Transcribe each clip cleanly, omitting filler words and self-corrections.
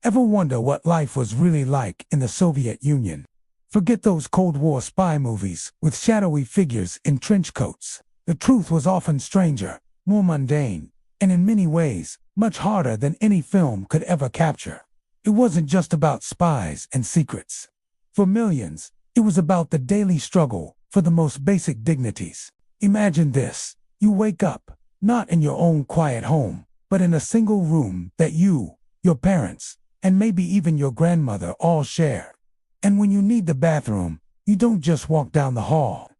Ever wonder what life was really like in the Soviet Union? Forget those Cold War spy movies with shadowy figures in trench coats. The truth was often stranger, more mundane, and in many ways, much harder than any film could ever capture. It wasn't just about spies and secrets. For millions, it was about the daily struggle for the most basic dignities. Imagine this. You wake up, not in your own quiet home, but in a single room that you, your parents, and maybe even your grandmother all share. And when you need the bathroom, you don't just walk down the hall.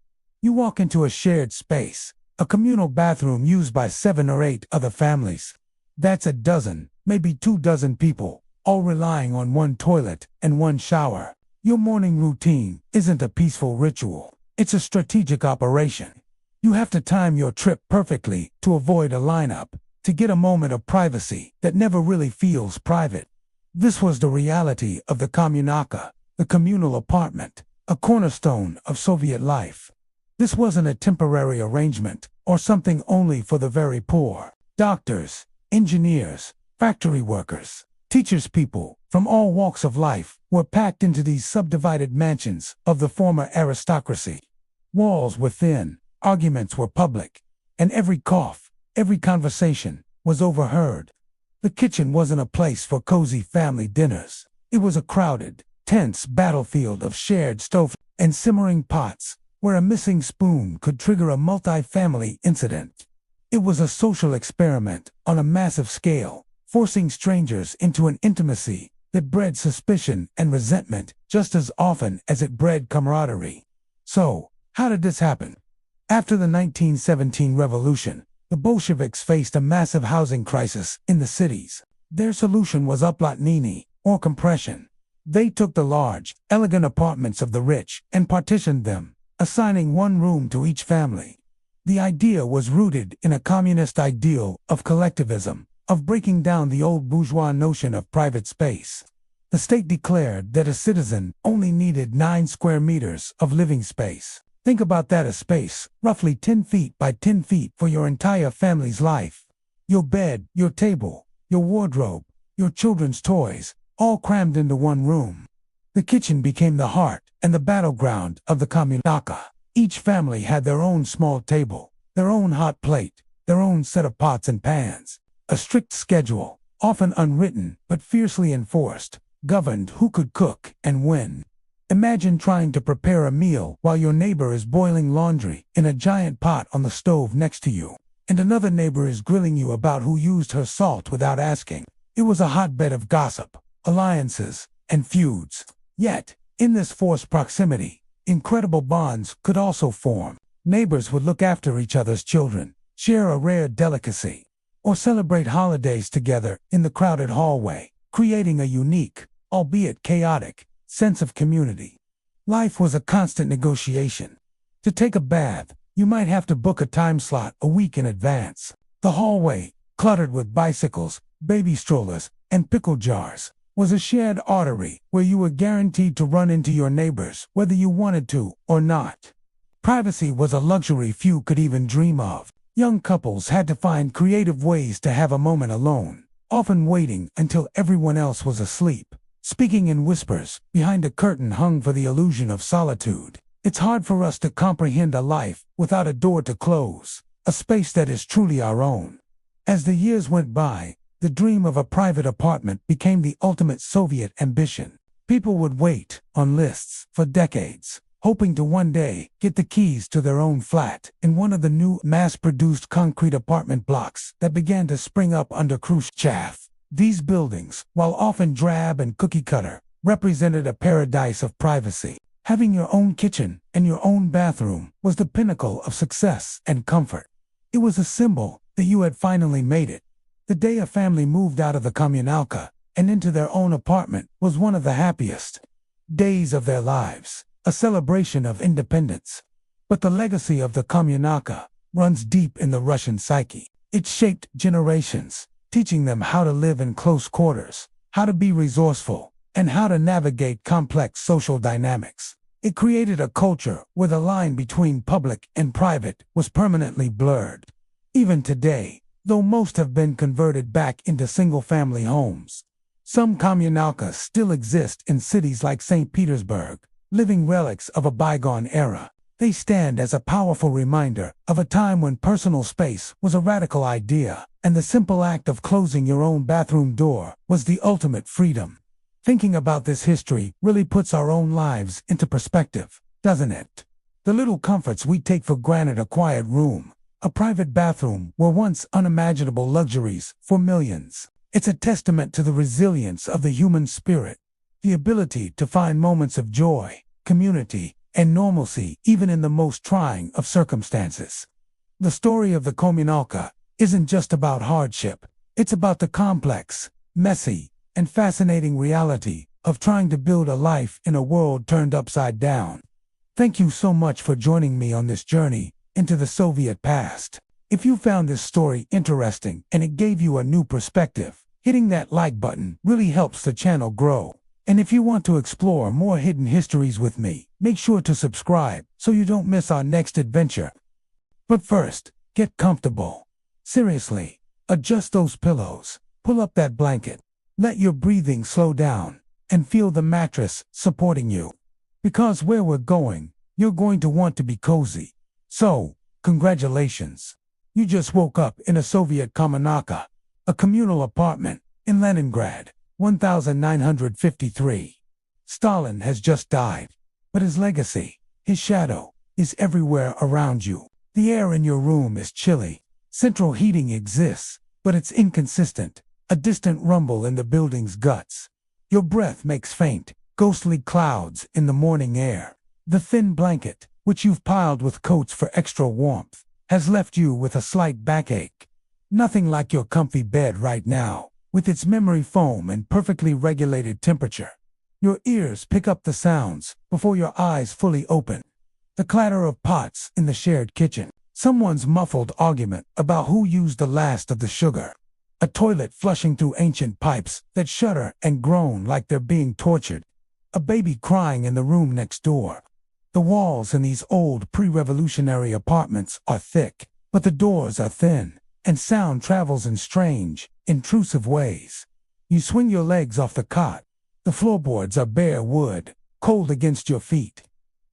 You walk into a shared space, a communal bathroom used by 7 or 8 other families. That's a dozen, maybe 2 dozen people, all relying on one toilet and one shower. Your morning routine isn't a peaceful ritual. It's a strategic operation. You have to time your trip perfectly to avoid a lineup, to get a moment of privacy that never really feels private. This was the reality of the kommunalka, the communal apartment, a cornerstone of Soviet life. This wasn't a temporary arrangement or something only for the very poor. Doctors, engineers, factory workers, teachers, people from all walks of life were packed into these subdivided mansions of the former aristocracy. Walls were thin, arguments were public, and every cough, every conversation was overheard. The kitchen wasn't a place for cozy family dinners. It was a crowded, tense battlefield of shared stoves and simmering pots where a missing spoon could trigger a multi-family incident. It was a social experiment on a massive scale, forcing strangers into an intimacy that bred suspicion and resentment just as often as it bred camaraderie. So, how did this happen? After the 1917 revolution, the Bolsheviks faced a massive housing crisis in the cities. Their solution was uplotniny, or compression. They took the large, elegant apartments of the rich and partitioned them, assigning one room to each family. The idea was rooted in a communist ideal of collectivism, of breaking down the old bourgeois notion of private space. The state declared that a citizen only needed 9 square meters of living space. Think about that, a space, roughly 10 feet by 10 feet for your entire family's life. Your bed, your table, your wardrobe, your children's toys, all crammed into one room. The kitchen became the heart and the battleground of the kommunalka. Each family had their own small table, their own hot plate, their own set of pots and pans. A strict schedule, often unwritten but fiercely enforced, governed who could cook and when. Imagine trying to prepare a meal while your neighbor is boiling laundry in a giant pot on the stove next to you, and another neighbor is grilling you about who used her salt without asking. It was a hotbed of gossip, alliances, and feuds. Yet, in this forced proximity, incredible bonds could also form. Neighbors would look after each other's children, share a rare delicacy, or celebrate holidays together in the crowded hallway, creating a unique, albeit chaotic, sense of community. Life was a constant negotiation. To take a bath, you might have to book a time slot a week in advance. The hallway, cluttered with bicycles, baby strollers, and pickle jars, was a shared artery where you were guaranteed to run into your neighbors whether you wanted to or not. Privacy was a luxury few could even dream of. Young couples had to find creative ways to have a moment alone, often waiting until everyone else was asleep, speaking in whispers behind a curtain hung for the illusion of solitude. It's hard for us to comprehend a life without a door to close, a space that is truly our own. As the years went by, the dream of a private apartment became the ultimate Soviet ambition. People would wait on lists for decades, hoping to one day get the keys to their own flat in one of the new mass-produced concrete apartment blocks that began to spring up under Khrushchev. These buildings, while often drab and cookie-cutter, represented a paradise of privacy. Having your own kitchen and your own bathroom was the pinnacle of success and comfort. It was a symbol that you had finally made it. The day a family moved out of the kommunalka and into their own apartment was one of the happiest days of their lives, a celebration of independence. But the legacy of the kommunalka runs deep in the Russian psyche. It shaped generations, teaching them how to live in close quarters, how to be resourceful, and how to navigate complex social dynamics. It created a culture where the line between public and private was permanently blurred. Even today, though most have been converted back into single-family homes, Some communalka still exist in cities like St. Petersburg, living relics of a bygone era. They stand as a powerful reminder of a time when personal space was a radical idea, and the simple act of closing your own bathroom door was the ultimate freedom. Thinking about this history really puts our own lives into perspective, doesn't it? The little comforts we take for granted, a quiet room, a private bathroom, were once unimaginable luxuries for millions. It's a testament to the resilience of the human spirit, the ability to find moments of joy, community, and normalcy even in the most trying of circumstances. The story of the communalka isn't just about hardship. It's about the complex, messy, and fascinating reality of trying to build a life in a world turned upside down. Thank you so much for joining me on this journey into the Soviet past. If you found this story interesting and it gave you a new perspective, hitting that like button really helps the channel grow. And if you want to explore more hidden histories with me, make sure to subscribe so you don't miss our next adventure. But first, get comfortable. Seriously, adjust those pillows, pull up that blanket, let your breathing slow down, and feel the mattress supporting you. Because where we're going, you're going to want to be cozy. So, congratulations. You just woke up in a Soviet communalka, a communal apartment in Leningrad, 1953. Stalin has just died, but his legacy, his shadow, is everywhere around you. The air in your room is chilly. Central heating exists, but it's inconsistent, a distant rumble in the building's guts. Your breath makes faint, ghostly clouds in the morning air. The thin blanket, which you've piled with coats for extra warmth, has left you with a slight backache. Nothing like your comfy bed right now, with its memory foam and perfectly regulated temperature. Your ears pick up the sounds before your eyes fully open. The clatter of pots in the shared kitchen. Someone's muffled argument about who used the last of the sugar. A toilet flushing through ancient pipes that shudder and groan like they're being tortured. A baby crying in the room next door. The walls in these old pre-revolutionary apartments are thick, but the doors are thin, and sound travels in strange, intrusive ways. You swing your legs off the cot. The floorboards are bare wood, cold against your feet.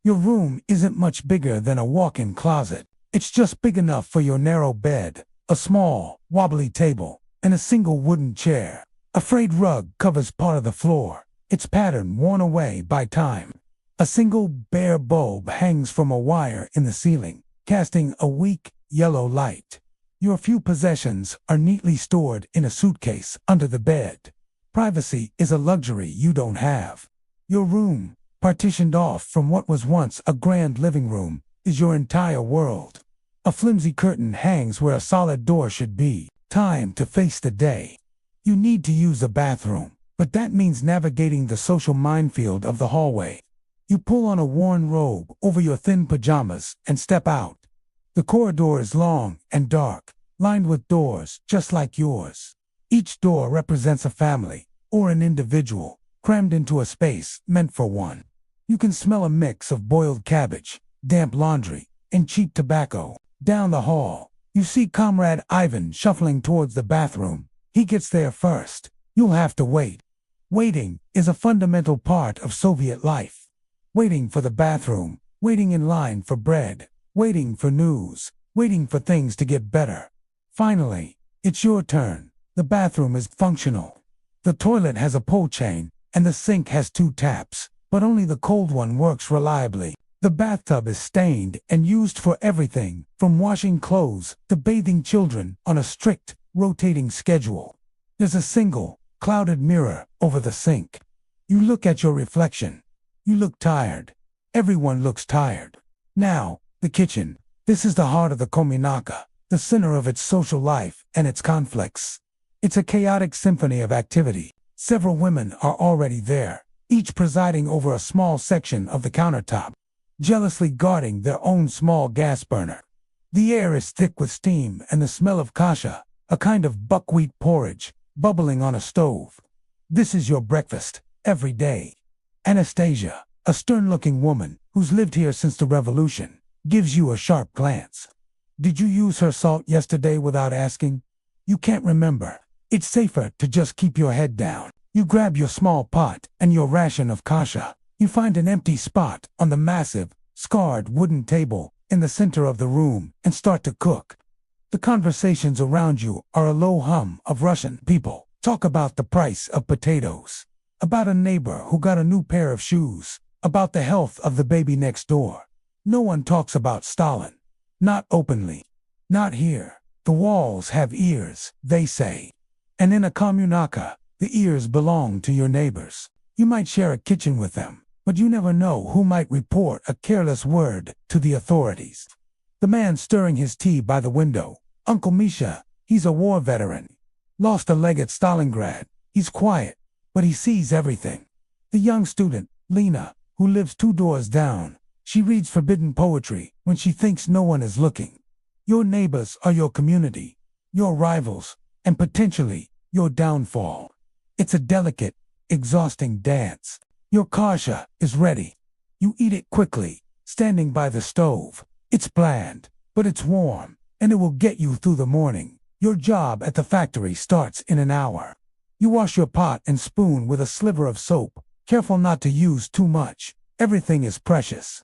Your room isn't much bigger than a walk-in closet. It's just big enough for your narrow bed, a small, wobbly table, and a single wooden chair. A frayed rug covers part of the floor, its pattern worn away by time. A single bare bulb hangs from a wire in the ceiling, casting a weak, yellow light. Your few possessions are neatly stored in a suitcase under the bed. Privacy is a luxury you don't have. Your room, partitioned off from what was once a grand living room, is your entire world. A flimsy curtain hangs where a solid door should be. Time to face the day. You need to use the bathroom, but that means navigating the social minefield of the hallway. You pull on a worn robe over your thin pajamas and step out. The corridor is long and dark, lined with doors just like yours. Each door represents a family or an individual, crammed into a space meant for one. You can smell a mix of boiled cabbage, damp laundry, and cheap tobacco. Down the hall, you see Comrade Ivan shuffling towards the bathroom. He gets there first. You'll have to wait. Waiting is a fundamental part of Soviet life. Waiting for the bathroom, waiting in line for bread, waiting for news, waiting for things to get better. Finally, it's your turn. The bathroom is functional. The toilet has a pull chain, and the sink has 2 taps, but only the cold one works reliably. The bathtub is stained and used for everything, from washing clothes to bathing children on a strict, rotating schedule. There's a single, clouded mirror over the sink. You look at your reflection. You look tired. Everyone looks tired. Now, the kitchen. This is the heart of the communalka, the center of its social life and its conflicts. It's a chaotic symphony of activity. Several women are already there, each presiding over a small section of the countertop, jealously guarding their own small gas burner. The air is thick with steam and the smell of kasha, a kind of buckwheat porridge, bubbling on a stove. This is your breakfast, every day. Anastasia, a stern-looking woman who's lived here since the revolution, gives you a sharp glance. Did you use her salt yesterday without asking? You can't remember. It's safer to just keep your head down. You grab your small pot and your ration of kasha. You find an empty spot on the massive, scarred wooden table in the center of the room and start to cook. The conversations around you are a low hum of Russian people. Talk about the price of potatoes, about a neighbor who got a new pair of shoes, about the health of the baby next door. No one talks about Stalin. Not openly. Not here. The walls have ears, they say. And in a communaka, the ears belong to your neighbors. You might share a kitchen with them, but you never know who might report a careless word to the authorities. The man stirring his tea by the window, Uncle Misha, he's a war veteran. Lost a leg at Stalingrad. He's quiet, but he sees everything. The young student, Lena, who lives 2 doors down, she reads forbidden poetry when she thinks no one is looking. Your neighbors are your community, your rivals, and potentially your downfall. It's a delicate, exhausting dance. Your kasha is ready. You eat it quickly, standing by the stove. It's bland, but it's warm, and it will get you through the morning. Your job at the factory starts in an hour. You wash your pot and spoon with a sliver of soap, careful not to use too much. Everything is precious.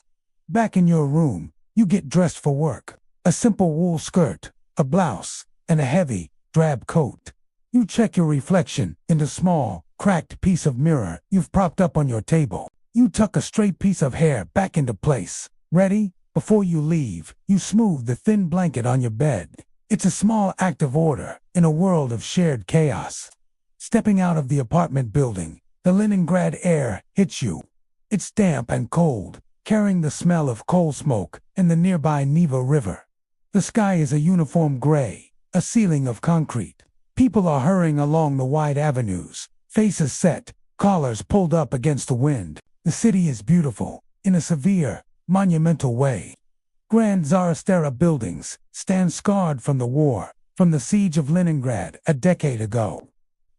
Back in your room, you get dressed for work. A simple wool skirt, a blouse, and a heavy, drab coat. You check your reflection in the small, cracked piece of mirror you've propped up on your table. You tuck a straight piece of hair back into place. Ready? Before you leave, you smooth the thin blanket on your bed. It's a small act of order in a world of shared chaos. Stepping out of the apartment building, the Leningrad air hits you. It's damp and cold, carrying the smell of coal smoke and the nearby Neva River. The sky is a uniform gray, a ceiling of concrete. People are hurrying along the wide avenues, faces set, collars pulled up against the wind. The city is beautiful, in a severe, monumental way. Grand Zarostera buildings stand scarred from the war, from the siege of Leningrad a decade ago.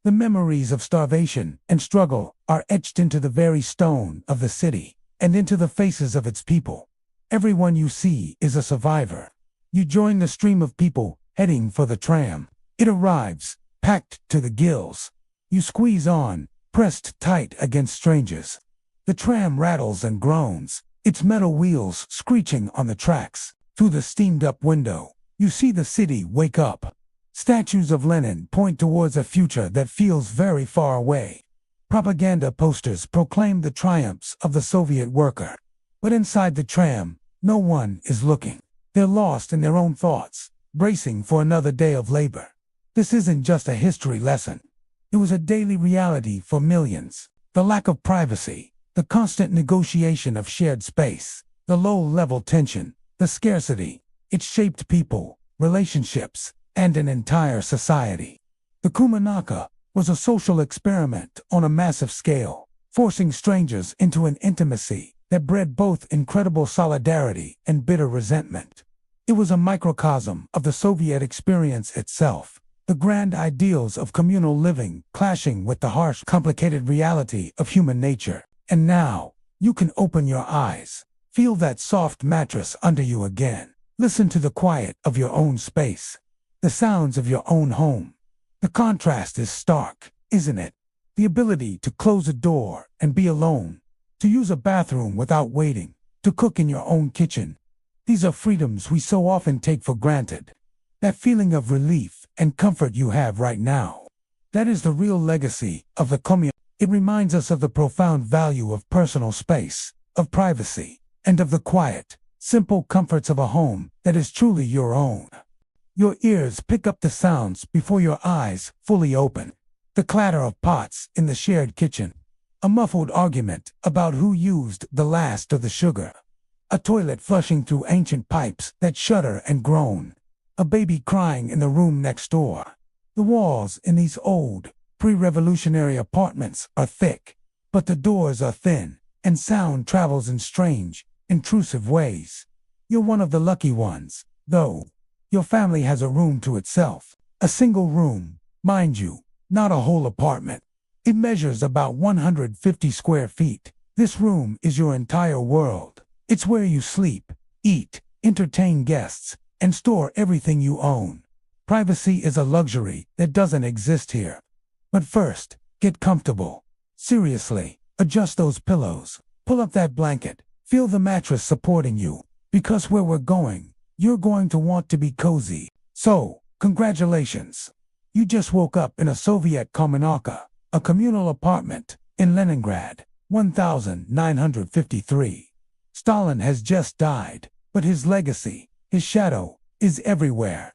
The memories of starvation and struggle are etched into the very stone of the city, and into the faces of its people. Everyone you see is a survivor. You join the stream of people heading for the tram. It arrives, packed to the gills. You squeeze on, pressed tight against strangers. The tram rattles and groans, its metal wheels screeching on the tracks. Through the steamed-up window, you see the city wake up. Statues of Lenin point towards a future that feels very far away. Propaganda posters proclaim the triumphs of the Soviet worker. But inside the tram, no one is looking. They're lost in their own thoughts, bracing for another day of labor. This isn't just a history lesson. It was a daily reality for millions. The lack of privacy, the constant negotiation of shared space, the low-level tension, the scarcity. It shaped people, relationships, and an entire society. The Kumanaka was a social experiment on a massive scale, forcing strangers into an intimacy that bred both incredible solidarity and bitter resentment. It was a microcosm of the Soviet experience itself, the grand ideals of communal living clashing with the harsh, complicated reality of human nature. And now, you can open your eyes, feel that soft mattress under you again, listen to the quiet of your own space, the sounds of your own home. The contrast is stark, isn't it? The ability to close a door and be alone, to use a bathroom without waiting, to cook in your own kitchen. These are freedoms we so often take for granted. That feeling of relief and comfort you have right now, that is the real legacy of the community. It reminds us of the profound value of personal space, of privacy, and of the quiet, simple comforts of a home that is truly your own. Your ears pick up the sounds before your eyes fully open. The clatter of pots in the shared kitchen. A muffled argument about who used the last of the sugar. A toilet flushing through ancient pipes that shudder and groan. A baby crying in the room next door. The walls in these old, pre-revolutionary apartments are thick, but the doors are thin, and sound travels in strange, intrusive ways. You're one of the lucky ones, though. Your family has a room to itself. A single room, mind you, not a whole apartment. It measures about 150 square feet. This room is your entire world. It's where you sleep, eat, entertain guests, and store everything you own. Privacy is a luxury that doesn't exist here. But first, Get comfortable. Seriously, adjust those pillows. Pull up that blanket. Feel the mattress supporting you. Because where we're going, you're going to want to be cozy. So, congratulations. You just woke up in a Soviet Kommunalka, a communal apartment, in Leningrad, 1953. Stalin has just died, but his legacy, his shadow, is everywhere.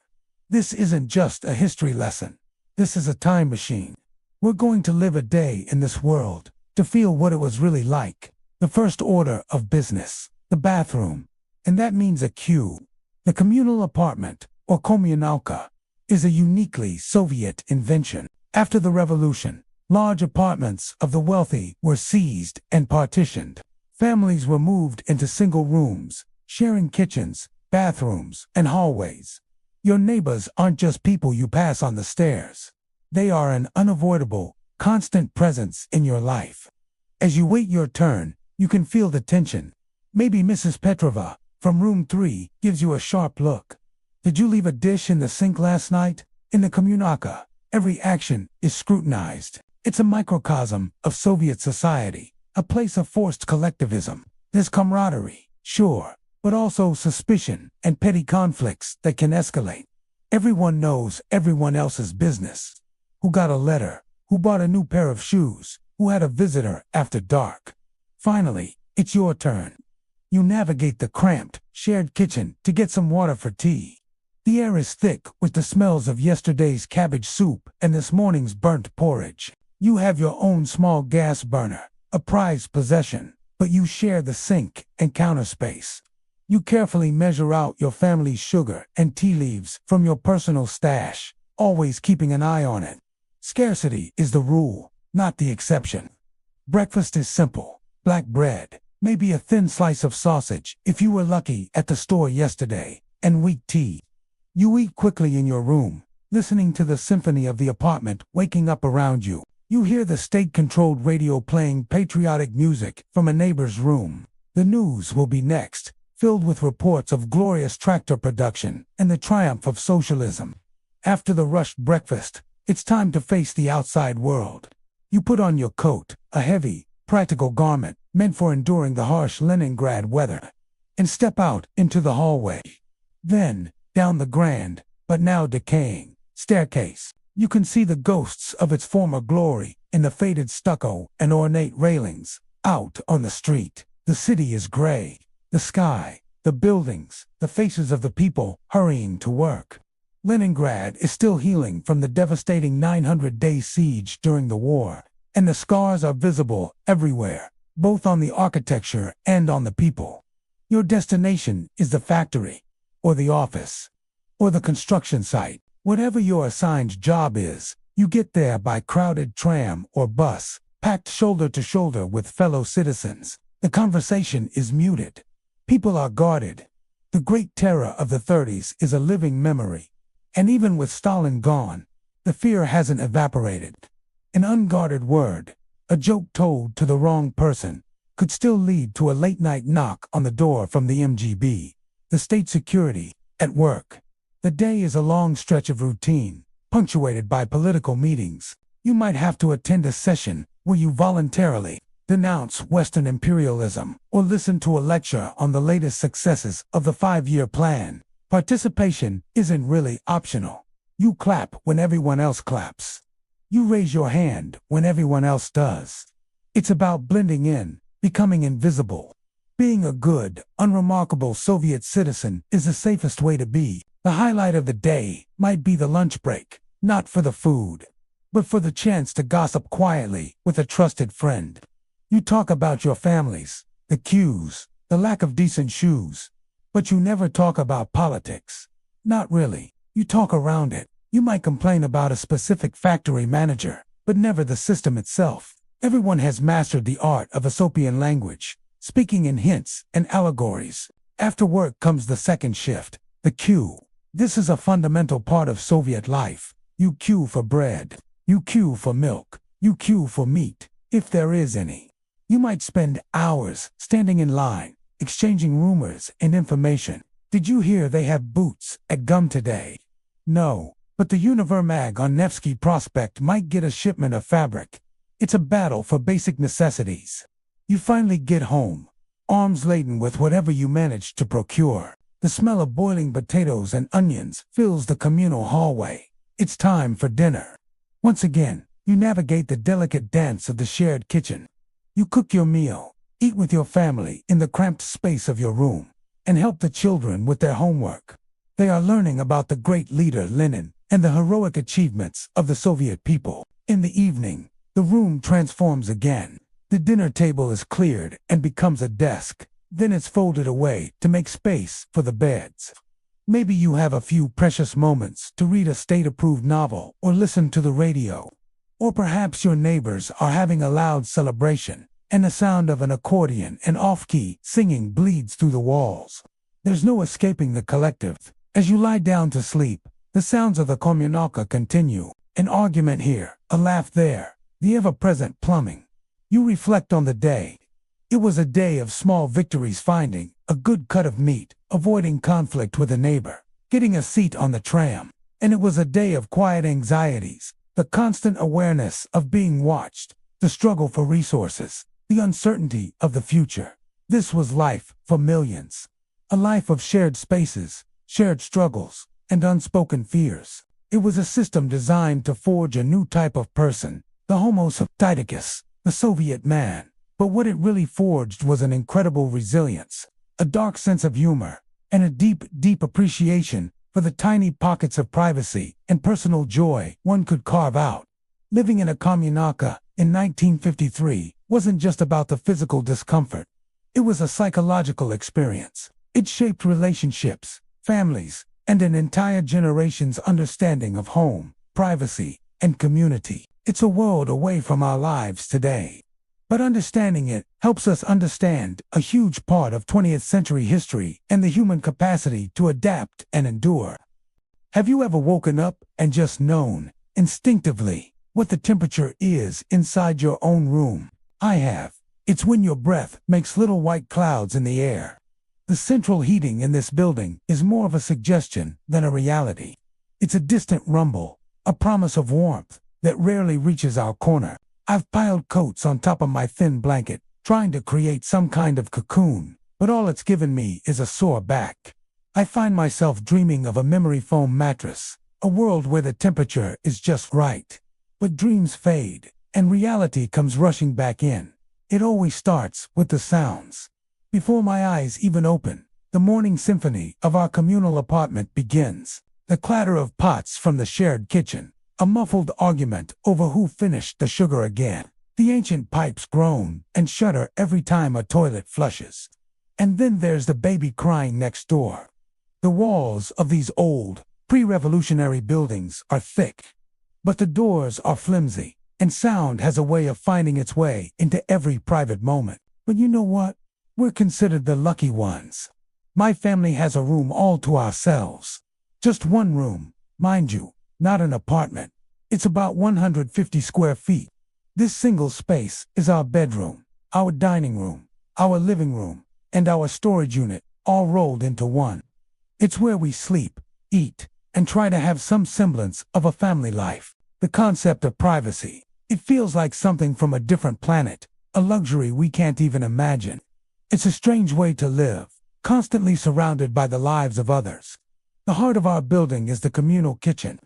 This isn't just a history lesson. This is a time machine. We're going to live a day in this world, to feel what it was really like. The first order of business, the bathroom, and that means a queue. The communal apartment, or kommunalka, is a uniquely Soviet invention. After the revolution, large apartments of the wealthy were seized and partitioned. Families were moved into single rooms, sharing kitchens, bathrooms, and hallways. Your neighbors aren't just people you pass on the stairs. They are an unavoidable, constant presence in your life. As you wait your turn, you can feel the tension. Maybe Mrs. Petrova, from room 3, gives you a sharp look. Did you leave a dish in the sink last night? In the kommunalka, every action is scrutinized. It's a microcosm of Soviet society, a place of forced collectivism. There's camaraderie, sure, but also suspicion and petty conflicts that can escalate. Everyone knows everyone else's business. Who got a letter? Who bought a new pair of shoes? Who had a visitor after dark? Finally, it's your turn. You navigate the cramped, shared kitchen to get some water for tea. The air is thick with the smells of yesterday's cabbage soup and this morning's burnt porridge. You have your own small gas burner, a prized possession, but you share the sink and counter space. You carefully measure out your family's sugar and tea leaves from your personal stash, always keeping an eye on it. Scarcity is the rule, not the exception. Breakfast is simple: black bread, maybe a thin slice of sausage if you were lucky at the store yesterday, and weak tea. You eat quickly in your room, listening to the symphony of the apartment waking up around you. You hear the state-controlled radio playing patriotic music from a neighbor's room. The news will be next, filled with reports of glorious tractor production and the triumph of socialism. After the rushed breakfast, it's time to face the outside world. You put on your coat, a heavy, practical garment meant for enduring the harsh Leningrad weather, and step out into the hallway. Then, down the grand, but now decaying, staircase, you can see the ghosts of its former glory in the faded stucco and ornate railings. Out on the street, the city is gray. The sky, the buildings, the faces of the people hurrying to work. Leningrad is still healing from the devastating 900-day siege during the war, and the scars are visible everywhere, both on the architecture and on the people. Your destination is the factory, or the office, or the construction site. Whatever your assigned job is, you get there by crowded tram or bus, packed shoulder to shoulder with fellow citizens. The conversation is muted. People are guarded. The Great Terror of the 30s is a living memory. And even with Stalin gone, the fear hasn't evaporated. An unguarded word, a joke told to the wrong person, could still lead to a late-night knock on the door from the MGB, the state security, at work. The day is a long stretch of routine, punctuated by political meetings. You might have to attend a session where you voluntarily denounce Western imperialism or listen to a lecture on the latest successes of the 5-year plan. Participation isn't really optional. You clap when everyone else claps. You raise your hand when everyone else does. It's about blending in, becoming invisible. Being a good, unremarkable Soviet citizen is the safest way to be. The highlight of the day might be the lunch break, not for the food, but for the chance to gossip quietly with a trusted friend. You talk about your families, the queues, the lack of decent shoes, but you never talk about politics. Not really. You talk around it. You might complain about a specific factory manager, but never the system itself. Everyone has mastered the art of Aesopian language, speaking in hints and allegories. After work comes the second shift, the queue. This is a fundamental part of Soviet life. You queue for bread. You queue for milk. You queue for meat, if there is any. You might spend hours standing in line, exchanging rumors and information. Did you hear they have boots at Gum today? No, but the Univermag on Nevsky Prospect might get a shipment of fabric. It's a battle for basic necessities. You finally get home, arms laden with whatever you managed to procure. The smell of boiling potatoes and onions fills the communal hallway. It's time for dinner. Once again, you navigate the delicate dance of the shared kitchen. You cook your meal, eat with your family in the cramped space of your room, and help the children with their homework. They are learning about the great leader Lenin and the heroic achievements of the Soviet people. In the evening, the room transforms again. The dinner table is cleared and becomes a desk. Then it's folded away to make space for the beds. Maybe you have a few precious moments to read a state-approved novel or listen to the radio. Or perhaps your neighbors are having a loud celebration, and the sound of an accordion and off-key singing bleeds through the walls. There's no escaping the collective. As you lie down to sleep, the sounds of the kommunalka continue. An argument here, a laugh there, the ever-present plumbing. You reflect on the day. It was a day of small victories, finding a good cut of meat, avoiding conflict with a neighbor, getting a seat on the tram. And it was a day of quiet anxieties, the constant awareness of being watched, the struggle for resources, the uncertainty of the future. This was life for millions. A life of shared spaces, shared struggles, and unspoken fears. It was a system designed to forge a new type of person, the Homo Sovieticus, the Soviet man. But what it really forged was an incredible resilience, a dark sense of humor, and a deep, deep appreciation for the tiny pockets of privacy and personal joy one could carve out. Living in a kommunalka in 1953 wasn't just about the physical discomfort. It was a psychological experience. It shaped relationships, families, and an entire generation's understanding of home, privacy, and community. It's a world away from our lives today. But understanding it helps us understand a huge part of 20th century history and the human capacity to adapt and endure. Have you ever woken up and just known, instinctively, what the temperature is inside your own room? I have. It's when your breath makes little white clouds in the air. The central heating in this building is more of a suggestion than a reality. It's a distant rumble, a promise of warmth that rarely reaches our corner. I've piled coats on top of my thin blanket, trying to create some kind of cocoon, but all it's given me is a sore back. I find myself dreaming of a memory foam mattress, a world where the temperature is just right. But dreams fade, and reality comes rushing back in. It always starts with the sounds. Before my eyes even open, the morning symphony of our communal apartment begins. The clatter of pots from the shared kitchen, a muffled argument over who finished the sugar again. The ancient pipes groan and shudder every time a toilet flushes. And then there's the baby crying next door. The walls of these old, pre-revolutionary buildings are thick, but the doors are flimsy, and sound has a way of finding its way into every private moment. But you know what? We're considered the lucky ones. My family has a room all to ourselves. Just one room, mind you, not an apartment. It's about 150 square feet. This single space is our bedroom, our dining room, our living room, and our storage unit, all rolled into one. It's where we sleep, eat, and try to have some semblance of a family life. The concept of privacy, it feels like something from a different planet, a luxury we can't even imagine. It's a strange way to live, constantly surrounded by the lives of others. The heart of our building is the communal kitchen.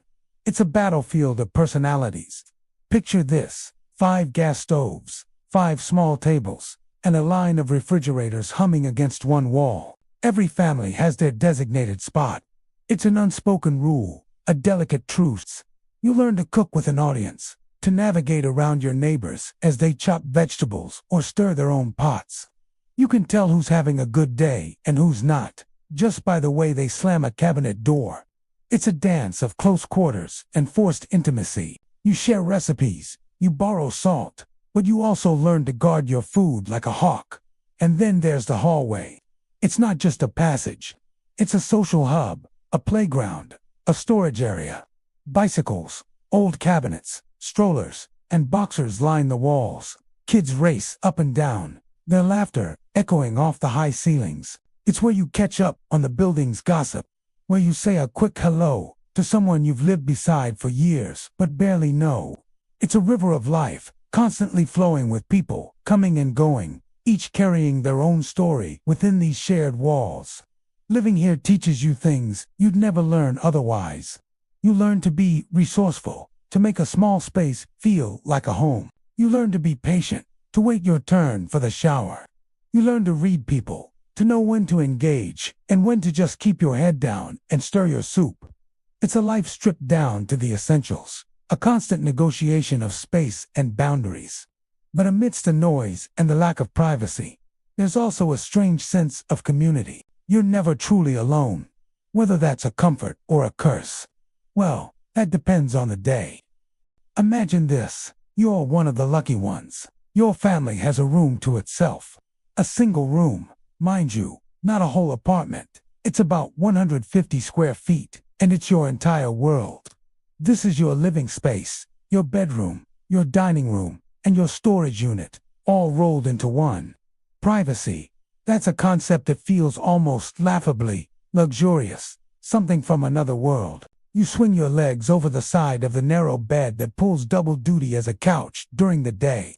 It's a battlefield of personalities. Picture this: 5 gas stoves, 5 small tables, and a line of refrigerators humming against one wall. Every family has their designated spot. It's an unspoken rule, a delicate truce. You learn to cook with an audience, to navigate around your neighbors as they chop vegetables or stir their own pots. You can tell who's having a good day and who's not, just by the way they slam a cabinet door. It's a dance of close quarters and forced intimacy. You share recipes, you borrow salt, but you also learn to guard your food like a hawk. And then there's the hallway. It's not just a passage. It's a social hub, a playground, a storage area. Bicycles, old cabinets, strollers, and boxers line the walls. Kids race up and down, their laughter echoing off the high ceilings. It's where you catch up on the building's gossip, where you say a quick hello to someone you've lived beside for years but barely know. It's a river of life, constantly flowing with people, coming and going, each carrying their own story within these shared walls. Living here teaches you things you'd never learn otherwise. You learn to be resourceful, to make a small space feel like a home. You learn to be patient, to wait your turn for the shower. You learn to read people, to know when to engage and when to just keep your head down and stir your soup. It's a life stripped down to the essentials, a constant negotiation of space and boundaries. But amidst the noise and the lack of privacy, there's also a strange sense of community. You're never truly alone. Whether that's a comfort or a curse, well, that depends on the day. Imagine this. You're one of the lucky ones. Your family has a room to itself. A single room, mind you, not a whole apartment. It's about 150 square feet, and it's your entire world. This is your living space, your bedroom, your dining room, and your storage unit, all rolled into one. Privacy. That's a concept that feels almost laughably luxurious, something from another world. You swing your legs over the side of the narrow bed that pulls double duty as a couch during the day.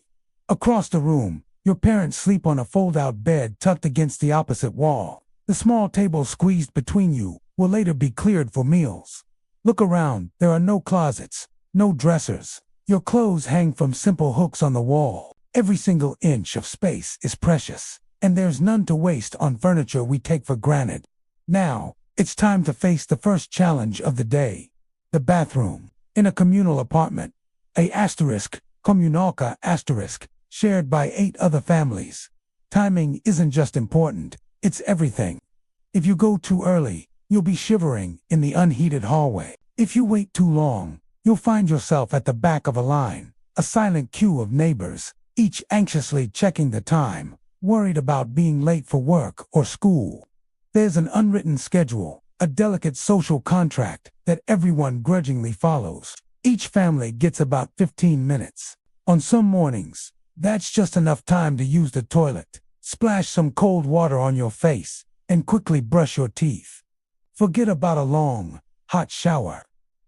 Across the room, your parents sleep on a fold-out bed tucked against the opposite wall. The small table squeezed between you will later be cleared for meals. Look around. There are no closets, no dressers. Your clothes hang from simple hooks on the wall. Every single inch of space is precious, and there's none to waste on furniture we take for granted. Now, it's time to face the first challenge of the day. The bathroom. In a communal apartment, communalka shared by 8 other families. Timing isn't just important, it's everything. If you go too early, you'll be shivering in the unheated hallway. If you wait too long, you'll find yourself at the back of a line, a silent queue of neighbors, each anxiously checking the time, worried about being late for work or school. There's an unwritten schedule, a delicate social contract that everyone grudgingly follows. Each family gets about 15 minutes. On some mornings, that's just enough time to use the toilet, splash some cold water on your face, and quickly brush your teeth. Forget about a long, hot shower.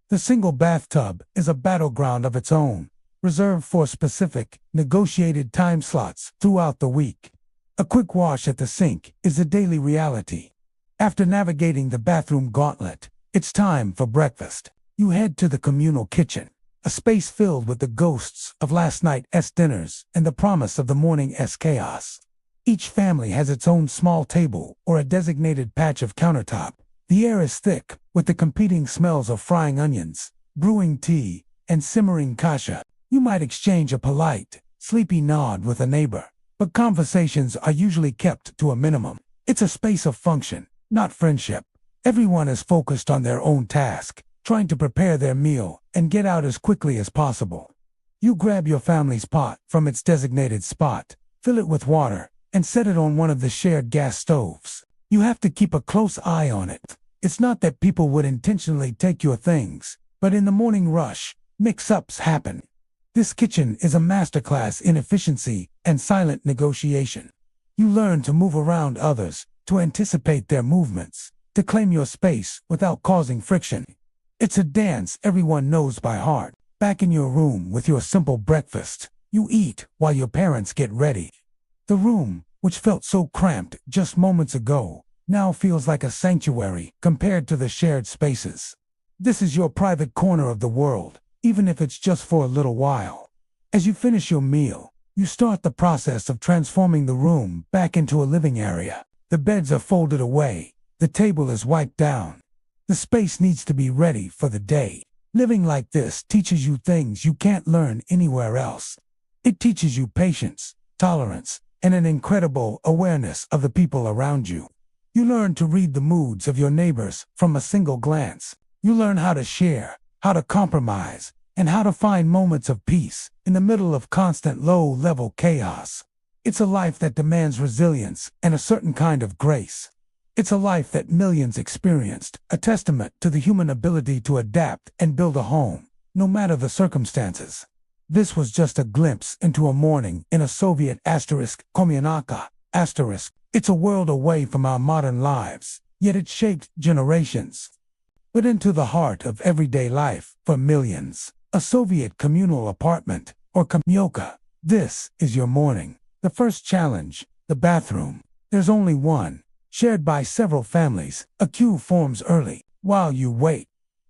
The single bathtub is a battleground of its own, reserved for specific, negotiated time slots throughout the week. A quick wash at the sink is a daily reality. After navigating the bathroom gauntlet, it's time for breakfast. You head to the communal kitchen, a space filled with the ghosts of last night's dinners and the promise of the morning's chaos. Each family has its own small table or a designated patch of countertop. The air is thick with the competing smells of frying onions, brewing tea, and simmering kasha. You might exchange a polite, sleepy nod with a neighbor, but conversations are usually kept to a minimum. It's a space of function, not friendship. Everyone is focused on their own task, trying to prepare their meal and get out as quickly as possible. You grab your family's pot from its designated spot, fill it with water, and set it on one of the shared gas stoves. You have to keep a close eye on it. It's not that people would intentionally take your things, but in the morning rush, mix-ups happen. This kitchen is a masterclass in efficiency and silent negotiation. You learn to move around others, to anticipate their movements, to claim your space without causing friction. It's a dance everyone knows by heart. Back in your room with your simple breakfast, you eat while your parents get ready. The room, which felt so cramped just moments ago, now feels like a sanctuary compared to the shared spaces. This is your private corner of the world, even if it's just for a little while. As you finish your meal, you start the process of transforming the room back into a living area. The beds are folded away, the table is wiped down. The space needs to be ready for the day. Living like this teaches you things you can't learn anywhere else. It teaches you patience, tolerance, and an incredible awareness of the people around you. You learn to read the moods of your neighbors from a single glance. You learn how to share, how to compromise, and how to find moments of peace in the middle of constant low-level chaos. It's a life that demands resilience and a certain kind of grace. It's a life that millions experienced, a testament to the human ability to adapt and build a home, no matter the circumstances. This was just a glimpse into a morning in a Soviet communalka. It's a world away from our modern lives, yet it shaped generations. But into the heart of everyday life for millions, a Soviet communal apartment, or communalka, This is your morning. The first challenge, the bathroom. There's only one, shared by several families. A queue forms early. While you wait,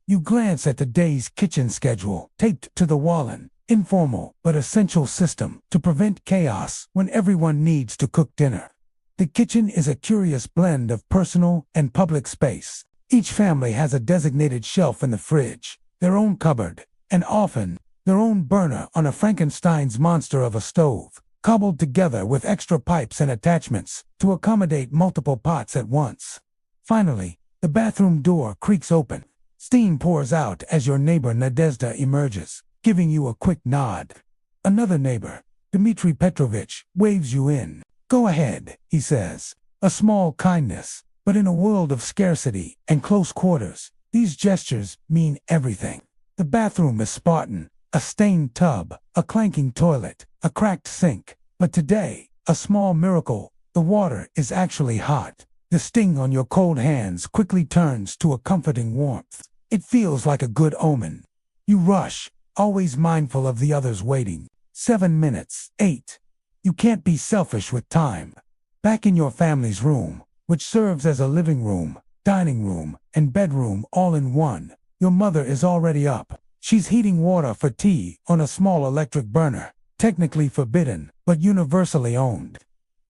you glance at the day's kitchen schedule, taped to the wall, an informal but essential system to prevent chaos when everyone needs to cook dinner. The kitchen is a curious blend of personal and public space. Each family has a designated shelf in the fridge, their own cupboard, and often their own burner on a Frankenstein's monster of a stove, cobbled together with extra pipes and attachments to accommodate multiple pots at once. Finally, the bathroom door creaks open. Steam pours out as your neighbor Nadezhda emerges, giving you a quick nod. Another neighbor, Dmitry Petrovich, waves you in. "Go ahead," he says. A small kindness, but in a world of scarcity and close quarters, these gestures mean everything. The bathroom is Spartan, a stained tub, a clanking toilet, a cracked sink. But today, a small miracle, the water is actually hot. The sting on your cold hands quickly turns to a comforting warmth. It feels like a good omen. You rush, always mindful of the others waiting. 7 minutes, 8. You can't be selfish with time. Back in your family's room, which serves as a living room, dining room, and bedroom all in one, your mother is already up. She's heating water for tea on a small electric burner, technically forbidden, but universally owned.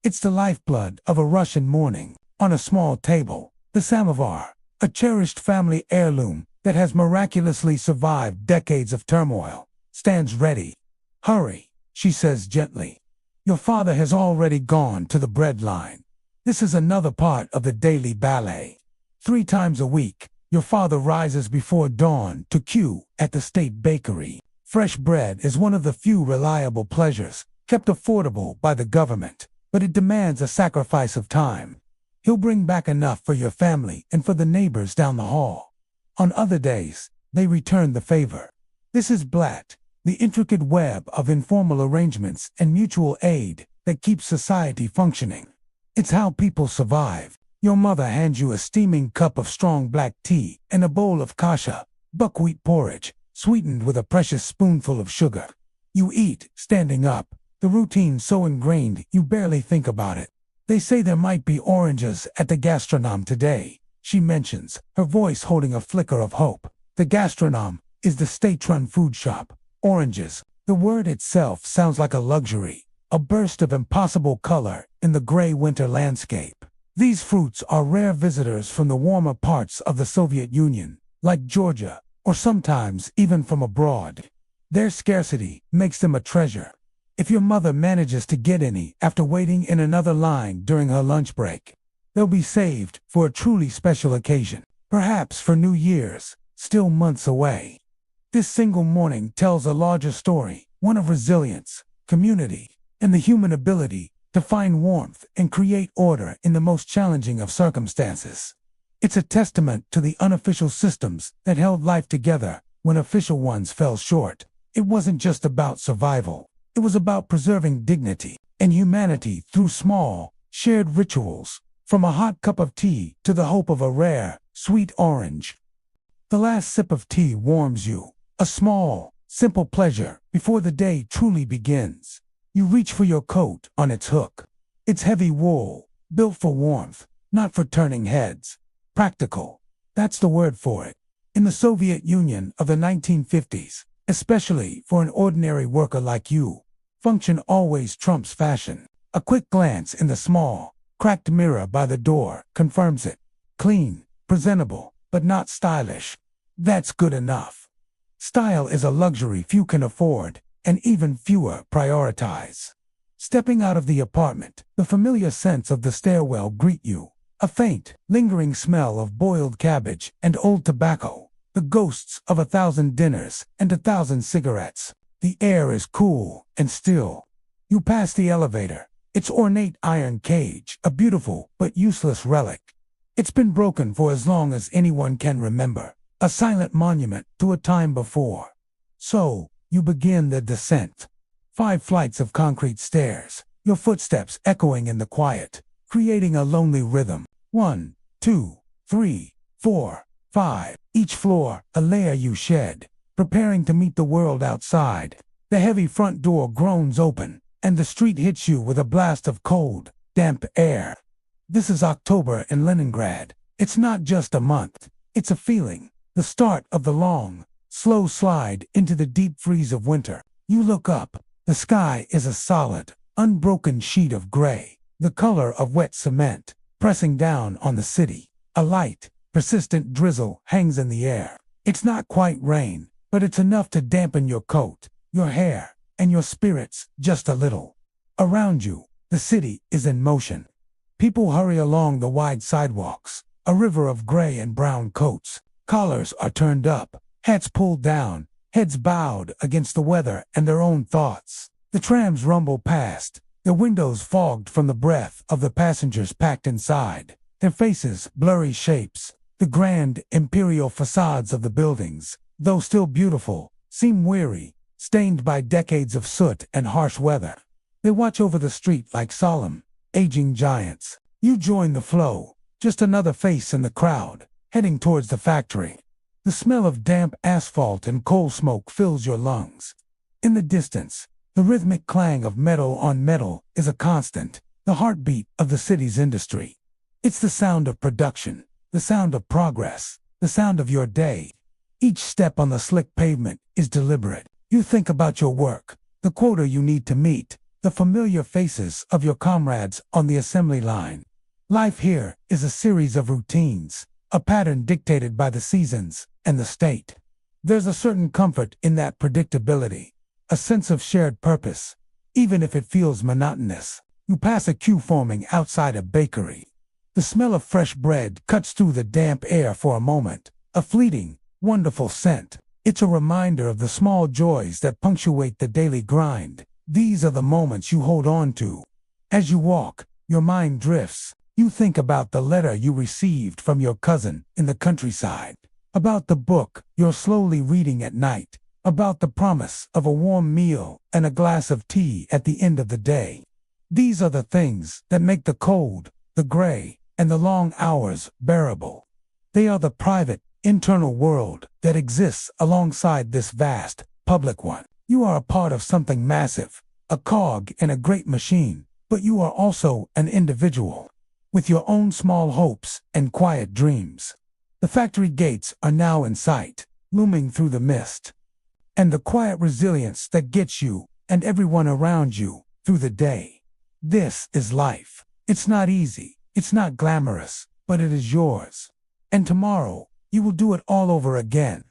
It's the lifeblood of a Russian morning. On a small table, the samovar, a cherished family heirloom that has miraculously survived decades of turmoil, stands ready. "Hurry," she says gently. Your father has already gone to the bread line. This is another part of the daily ballet. 3 times a week, your father rises before dawn to queue at the state bakery. Fresh bread is one of the few reliable pleasures, kept affordable by the government, but it demands a sacrifice of time. He'll bring back enough for your family and for the neighbors down the hall. On other days, they return the favor. This is Blatt, the intricate web of informal arrangements and mutual aid that keeps society functioning. It's how people survive. Your mother hands you a steaming cup of strong black tea and a bowl of kasha, buckwheat porridge, sweetened with a precious spoonful of sugar. You eat, standing up, the routine so ingrained you barely think about it. "They say there might be oranges at the gastronome today," she mentions, her voice holding a flicker of hope. The gastronome is the state-run food shop. Oranges. The word itself sounds like a luxury, a burst of impossible color in the gray winter landscape. These fruits are rare visitors from the warmer parts of the Soviet Union, like Georgia, or sometimes even from abroad. Their scarcity makes them a treasure. If your mother manages to get any after waiting in another line during her lunch break, they'll be saved for a truly special occasion, perhaps for New Year's, still months away. This single morning tells a larger story, one of resilience, community, and the human ability to find warmth and create order in the most challenging of circumstances. It's a testament to the unofficial systems that held life together when official ones fell short. It wasn't just about survival. It was about preserving dignity and humanity through small, shared rituals, from a hot cup of tea to the hope of a rare, sweet orange. The last sip of tea warms you, a small, simple pleasure before the day truly begins. You reach for your coat on its hook. It's heavy wool, built for warmth, not for turning heads. Practical. That's the word for it. In the Soviet Union of the 1950s, especially for an ordinary worker like you, function always trumps fashion. A quick glance in the small, cracked mirror by the door confirms it. Clean, presentable, but not stylish. That's good enough. Style is a luxury few can afford, and even fewer prioritize. Stepping out of the apartment, the familiar scents of the stairwell greet you. A faint, lingering smell of boiled cabbage and old tobacco. The ghosts of 1,000 dinners and 1,000 cigarettes. The air is cool and still. You pass the elevator, its ornate iron cage, a beautiful but useless relic. It's been broken for as long as anyone can remember, a silent monument to a time before. So, you begin the descent. 5 flights of concrete stairs, your footsteps echoing in the quiet, creating a lonely rhythm. 1, 2, 3, 4, 5. Each floor, a layer you shed, preparing to meet the world outside. The heavy front door groans open, and the street hits you with a blast of cold, damp air. This is October in Leningrad. It's not just a month, it's a feeling, the start of the long, slow slide into the deep freeze of winter. You look up, the sky is a solid, unbroken sheet of gray, the color of wet cement, pressing down on the city. A light, persistent drizzle hangs in the air. It's not quite rain, but it's enough to dampen your coat, your hair, and your spirits just a little. Around you, the city is in motion. People hurry along the wide sidewalks, a river of gray and brown coats. Collars are turned up, hats pulled down, heads bowed against the weather and their own thoughts. The trams rumble past, their windows fogged from the breath of the passengers packed inside, their faces blurry shapes. The grand, imperial facades of the buildings, though still beautiful, seem weary, stained by decades of soot and harsh weather. They watch over the street like solemn, aging giants. You join the flow, just another face in the crowd, heading towards the factory. The smell of damp asphalt and coal smoke fills your lungs. In the distance, the rhythmic clang of metal on metal is a constant, the heartbeat of the city's industry. It's the sound of production, the sound of progress, the sound of your day. Each step on the slick pavement is deliberate. You think about your work, the quota you need to meet, the familiar faces of your comrades on the assembly line. Life here is a series of routines, a pattern dictated by the seasons and the state. There's a certain comfort in that predictability, a sense of shared purpose, even if it feels monotonous. You pass a queue forming outside a bakery. The smell of fresh bread cuts through the damp air for a moment, a fleeting, wonderful scent. It's a reminder of the small joys that punctuate the daily grind. These are the moments you hold on to. As you walk, your mind drifts. You think about the letter you received from your cousin in the countryside, about the book you're slowly reading at night, about the promise of a warm meal and a glass of tea at the end of the day. These are the things that make the cold, the gray, and the long hours bearable. They are the private, internal world that exists alongside this vast, public one. You are a part of something massive, a cog in a great machine, but you are also an individual, with your own small hopes and quiet dreams. The factory gates are now in sight, looming through the mist. And the quiet resilience that gets you and everyone around you through the day. This is life. It's not easy, it's not glamorous, but it is yours. And tomorrow, you will do it all over again.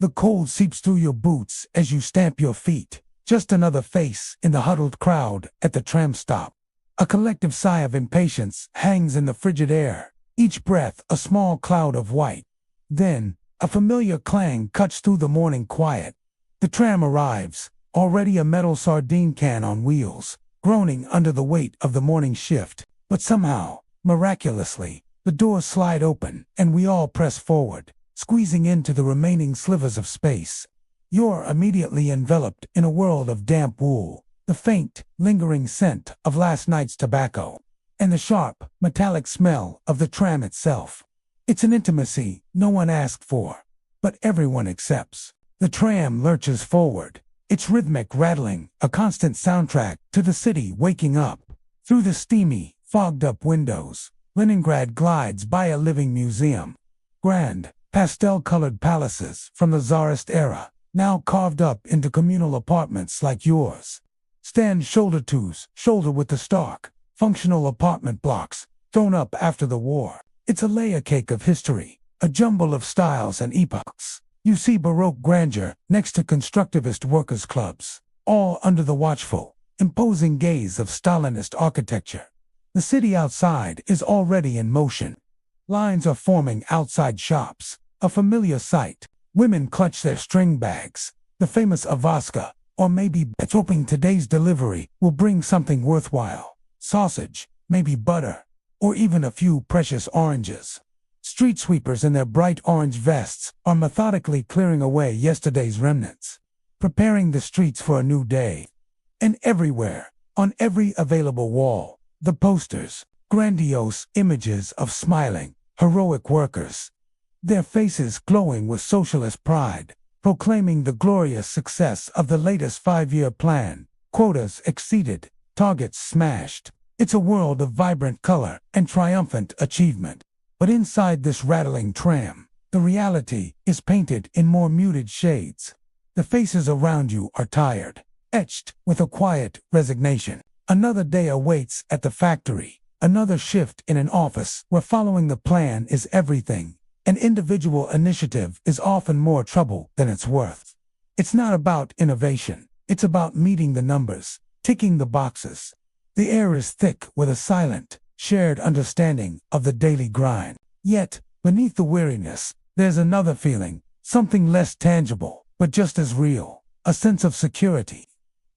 The cold seeps through your boots as you stamp your feet, just another face in the huddled crowd at the tram stop. A collective sigh of impatience hangs in the frigid air, each breath a small cloud of white. Then, a familiar clang cuts through the morning quiet. The tram arrives, already a metal sardine can on wheels, groaning under the weight of the morning shift. But somehow, miraculously, the doors slide open and we all press forward, squeezing into the remaining slivers of space. You're immediately enveloped in a world of damp wool, the faint, lingering scent of last night's tobacco, and the sharp, metallic smell of the tram itself. It's an intimacy no one asked for, but everyone accepts. The tram lurches forward, its rhythmic rattling a constant soundtrack to the city waking up. Through the steamy, fogged-up windows, Leningrad glides by a living museum. Grand, pastel-colored palaces from the Tsarist era, now carved up into communal apartments like yours, stand shoulder to shoulder with the stark, functional apartment blocks thrown up after the war. It's a layer cake of history, a jumble of styles and epochs. You see Baroque grandeur next to constructivist workers' clubs, all under the watchful, imposing gaze of Stalinist architecture. The city outside is already in motion. Lines are forming outside shops, a familiar sight. Women clutch their string bags, the famous Avaska, or maybe it's hoping today's delivery will bring something worthwhile. Sausage, maybe butter, or even a few precious oranges. Street sweepers in their bright orange vests are methodically clearing away yesterday's remnants, preparing the streets for a new day. And everywhere, on every available wall, the posters, grandiose images of smiling, heroic workers, their faces glowing with socialist pride, proclaiming the glorious success of the latest 5-year plan. Quotas exceeded, targets smashed. It's a world of vibrant color and triumphant achievement. But inside this rattling tram, the reality is painted in more muted shades. The faces around you are tired, etched with a quiet resignation. Another day awaits at the factory, another shift in an office where following the plan is everything. An individual initiative is often more trouble than it's worth. It's not about innovation, it's about meeting the numbers, ticking the boxes. The air is thick with a silent, shared understanding of the daily grind. Yet, beneath the weariness, there's another feeling, something less tangible, but just as real, a sense of security.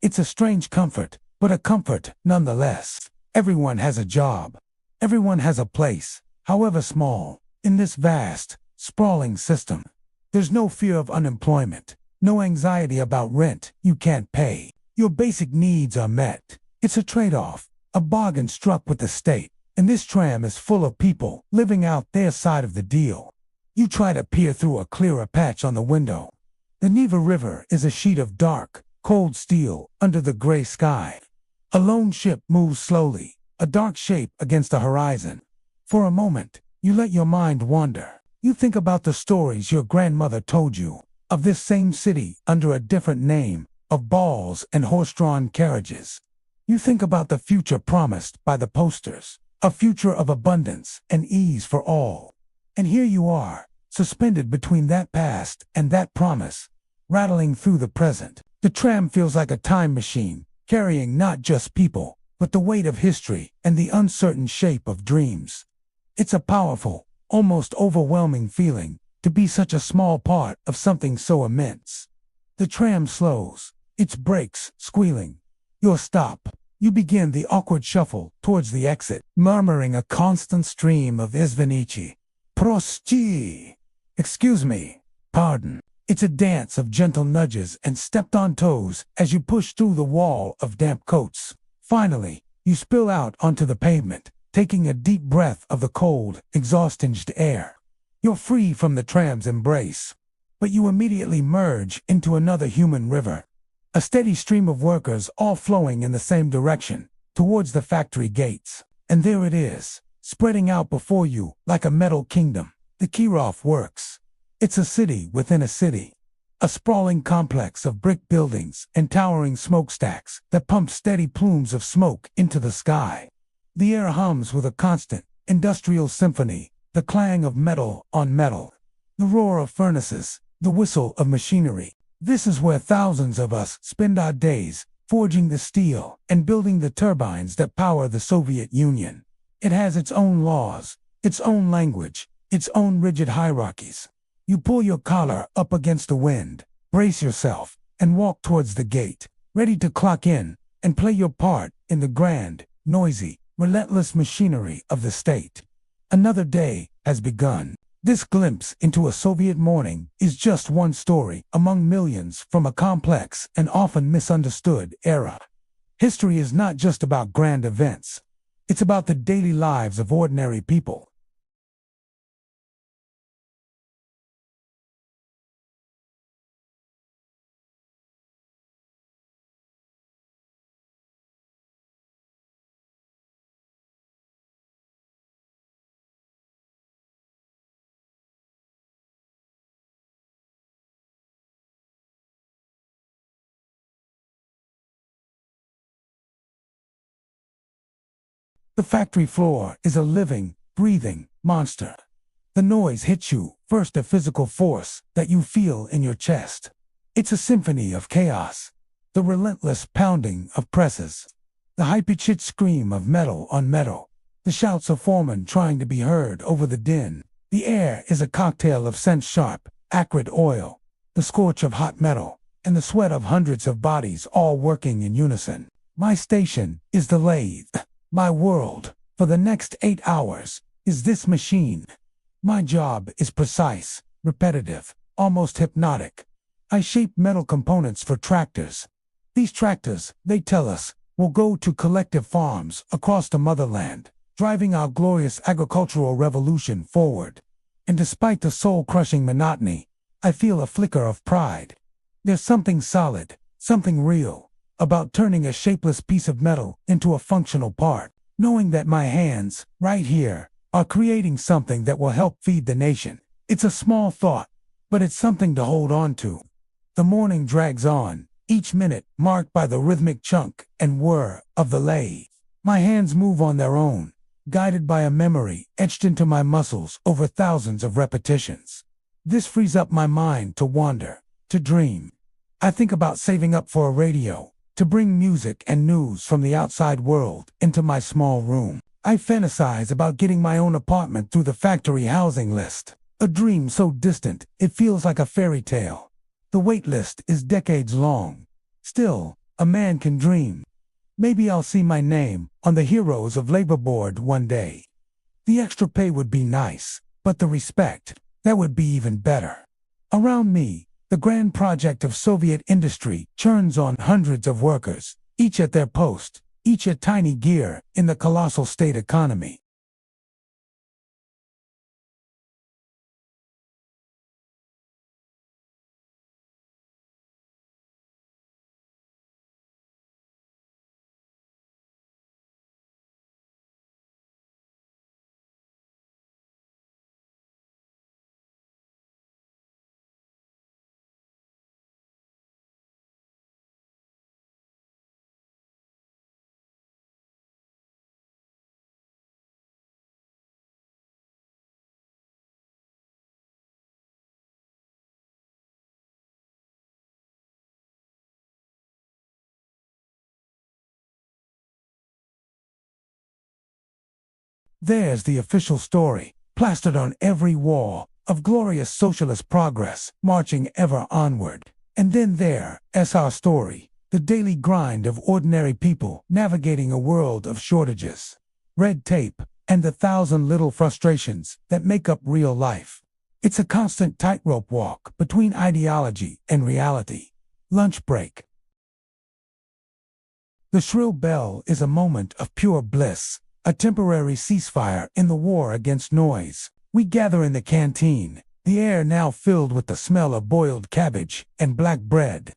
It's a strange comfort, but a comfort nonetheless. Everyone has a job. Everyone has a place, however small, in this vast, sprawling system. There's no fear of unemployment, no anxiety about rent you can't pay. Your basic needs are met. It's a trade-off, a bargain struck with the state, and this tram is full of people living out their side of the deal. You try to peer through a clearer patch on the window. The Neva River is a sheet of dark, cold steel under the gray sky. A lone ship moves slowly, a dark shape against the horizon. For a moment, you let your mind wander. You think about the stories your grandmother told you, of this same city under a different name, of balls and horse-drawn carriages. You think about the future promised by the posters, a future of abundance and ease for all. And here you are, suspended between that past and that promise, rattling through the present. The tram feels like a time machine, carrying not just people, but the weight of history and the uncertain shape of dreams. It's a powerful, almost overwhelming feeling to be such a small part of something so immense. The tram slows, its brakes squealing. You stop. You begin the awkward shuffle towards the exit, murmuring a constant stream of Izvinichi. Prosti. Excuse me. Pardon. It's a dance of gentle nudges and stepped-on toes as you push through the wall of damp coats. Finally, you spill out onto the pavement, taking a deep breath of the cold, exhaust-tinged air. You're free from the tram's embrace, but you immediately merge into another human river. A steady stream of workers all flowing in the same direction, towards the factory gates. And there it is, spreading out before you like a metal kingdom. The Kirov Works. It's a city within a city. A sprawling complex of brick buildings and towering smokestacks that pump steady plumes of smoke into the sky. The air hums with a constant, industrial symphony, the clang of metal on metal, the roar of furnaces, the whistle of machinery. This is where thousands of us spend our days, forging the steel and building the turbines that power the Soviet Union. It has its own laws, its own language, its own rigid hierarchies. You pull your collar up against the wind, brace yourself, and walk towards the gate, ready to clock in and play your part in the grand, noisy, relentless machinery of the state. Another day has begun. This glimpse into a Soviet morning is just one story among millions from a complex and often misunderstood era. History is not just about grand events. It's about the daily lives of ordinary people. The factory floor is a living, breathing monster. The noise hits you, first a physical force that you feel in your chest. It's a symphony of chaos. The relentless pounding of presses. The high-pitched scream of metal on metal. The shouts of foremen trying to be heard over the din. The air is a cocktail of scent-sharp, acrid oil, the scorch of hot metal, and the sweat of hundreds of bodies all working in unison. My station is the lathe. My world, for the next 8 hours, is this machine. My job is precise, repetitive, almost hypnotic. I shape metal components for tractors. These tractors, they tell us, will go to collective farms across the motherland, driving our glorious agricultural revolution forward. And despite the soul-crushing monotony, I feel a flicker of pride. There's something solid, something real, about turning a shapeless piece of metal into a functional part, knowing that my hands, right here, are creating something that will help feed the nation. It's a small thought, but it's something to hold on to. The morning drags on, each minute marked by the rhythmic chunk and whir of the lathe. My hands move on their own, guided by a memory etched into my muscles over thousands of repetitions. This frees up my mind to wander, to dream. I think about saving up for a radio, to bring music and news from the outside world into my small room. I fantasize about getting my own apartment through the factory housing list, a dream so distant it feels like a fairy tale. The wait list is decades long. Still, a man can dream. Maybe I'll see my name on the Heroes of Labor Board one day. The extra pay would be nice, but the respect, that would be even better. Around me, the grand project of Soviet industry churns on hundreds of workers, each at their post, each a tiny gear in the colossal state economy. There's the official story, plastered on every wall, of glorious socialist progress, marching ever onward. And then there's our story, the daily grind of ordinary people navigating a world of shortages, red tape, and the thousand little frustrations that make up real life. It's a constant tightrope walk between ideology and reality. Lunch break. The shrill bell is a moment of pure bliss, a temporary ceasefire in the war against noise. We gather in the canteen, the air now filled with the smell of boiled cabbage and black bread.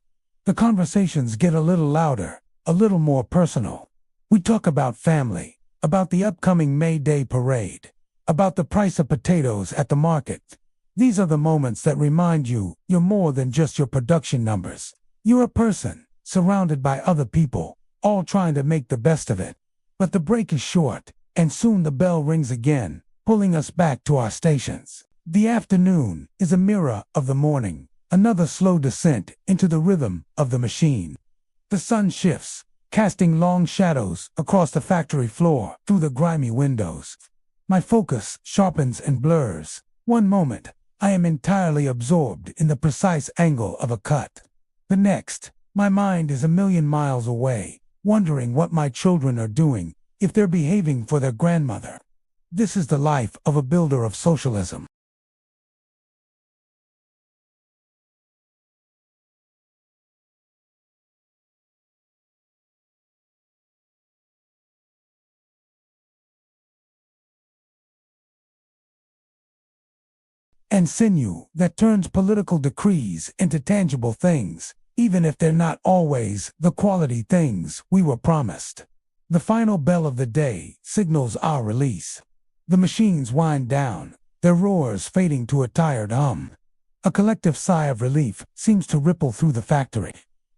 The conversations get a little louder, a little more personal. We talk about family, about the upcoming May Day parade, about the price of potatoes at the market. These are the moments that remind you you're more than just your production numbers. You're a person, surrounded by other people, all trying to make the best of it. But the break is short, and soon the bell rings again, pulling us back to our stations. The afternoon is a mirror of the morning, another slow descent into the rhythm of the machine. The sun shifts, casting long shadows across the factory floor through the grimy windows. My focus sharpens and blurs. One moment, I am entirely absorbed in the precise angle of a cut. The next, my mind is a million miles away, wondering what my children are doing, if they're behaving for their grandmother. This is the life of a builder of socialism. And sinew that turns political decrees into tangible things, even if they're not always the quality things we were promised. The final bell of the day signals our release. The machines wind down, their roars fading to a tired hum. A collective sigh of relief seems to ripple through the factory.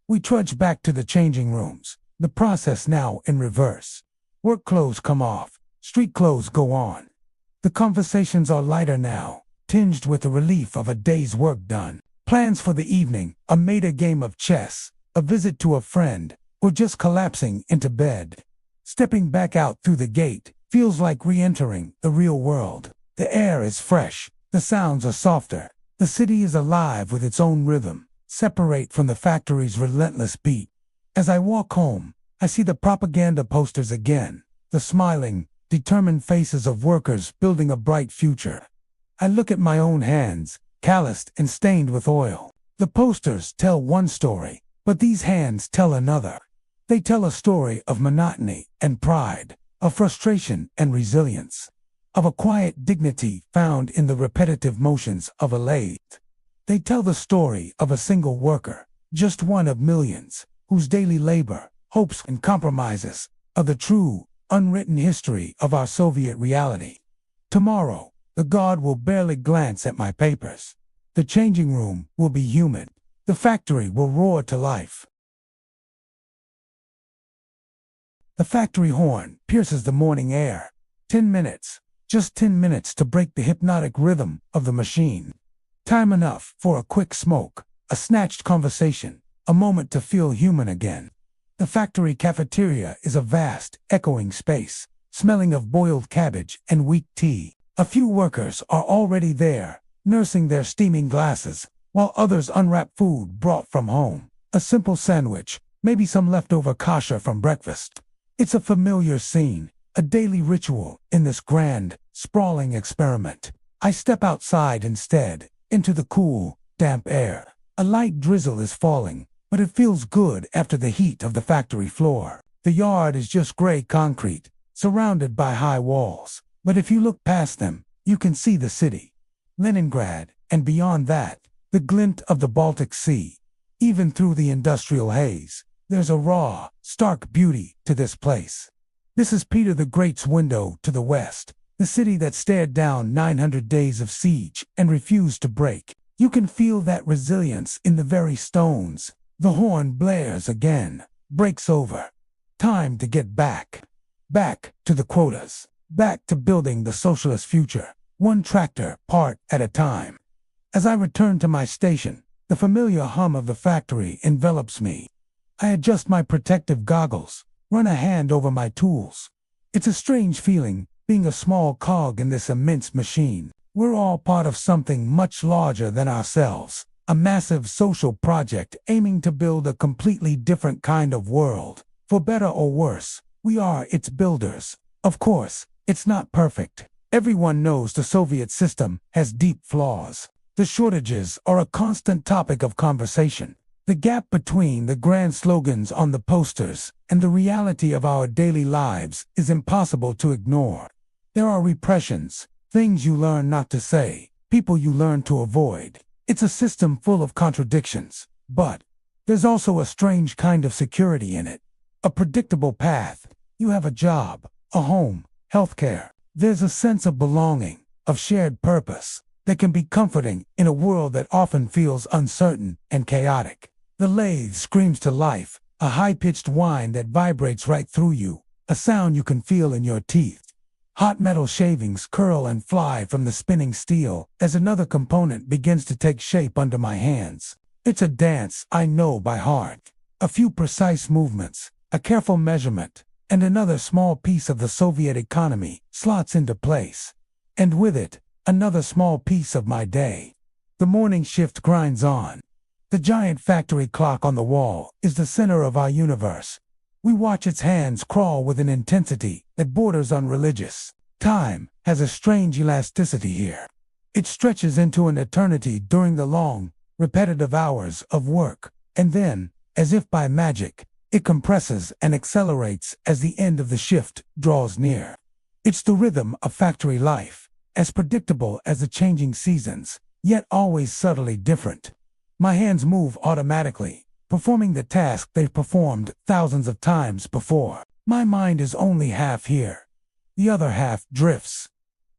We trudge back to the changing rooms, the process now in reverse. Work clothes come off, street clothes go on. The conversations are lighter now, tinged with the relief of a day's work done. Plans for the evening, a meta game of chess, a visit to a friend, or just collapsing into bed. Stepping back out through the gate feels like re-entering the real world. The air is fresh, the sounds are softer. The city is alive with its own rhythm, separate from the factory's relentless beat. As I walk home, I see the propaganda posters again, the smiling, determined faces of workers building a bright future. I look at my own hands, calloused and stained with oil. The posters tell one story, but these hands tell another. They tell a story of monotony and pride, of frustration and resilience, of a quiet dignity found in the repetitive motions of a lathe. They tell the story of a single worker, just one of millions, whose daily labor, hopes, and compromises are the true, unwritten history of our Soviet reality. Tomorrow, the guard will barely glance at my papers. The changing room will be humid. The factory will roar to life. The factory horn pierces the morning air. 10 minutes, just 10 minutes to break the hypnotic rhythm of the machine. Time enough for a quick smoke, a snatched conversation, a moment to feel human again. The factory cafeteria is a vast, echoing space, smelling of boiled cabbage and weak tea. A few workers are already there, nursing their steaming glasses, while others unwrap food brought from home. A simple sandwich, maybe some leftover kasha from breakfast. It's a familiar scene, a daily ritual in this grand, sprawling experiment. I step outside instead, into the cool, damp air. A light drizzle is falling, but it feels good after the heat of the factory floor. The yard is just gray concrete, surrounded by high walls. But if you look past them, you can see the city. Leningrad, and beyond that, the glint of the Baltic Sea. Even through the industrial haze, there's a raw, stark beauty to this place. This is Peter the Great's window to the west, the city that stared down 900 days of siege and refused to break. You can feel that resilience in the very stones. The horn blares again, breaks over. Time to get back. Back to the quotas. Back to building the socialist future, one tractor part at a time. As I return to my station, the familiar hum of the factory envelops me. I adjust my protective goggles, run a hand over my tools. It's a strange feeling, being a small cog in this immense machine. We're all part of something much larger than ourselves, a massive social project aiming to build a completely different kind of world. For better or worse, we are its builders. Of course, it's not perfect. Everyone knows the Soviet system has deep flaws. The shortages are a constant topic of conversation. The gap between the grand slogans on the posters and the reality of our daily lives is impossible to ignore. There are repressions, things you learn not to say, people you learn to avoid. It's a system full of contradictions, but there's also a strange kind of security in it. A predictable path. You have a job, a home, healthcare. There's a sense of belonging, of shared purpose, that can be comforting in a world that often feels uncertain and chaotic. The lathe screams to life, a high-pitched whine that vibrates right through you, a sound you can feel in your teeth. Hot metal shavings curl and fly from the spinning steel as another component begins to take shape under my hands. It's a dance I know by heart. A few precise movements, a careful measurement, and another small piece of the Soviet economy slots into place. And with it, another small piece of my day. The morning shift grinds on. The giant factory clock on the wall is the center of our universe. We watch its hands crawl with an intensity that borders on religious. Time has a strange elasticity here. It stretches into an eternity during the long, repetitive hours of work, and then, as if by magic, it compresses and accelerates as the end of the shift draws near. It's the rhythm of factory life, as predictable as the changing seasons, yet always subtly different. My hands move automatically, performing the task they've performed thousands of times before. My mind is only half here. The other half drifts.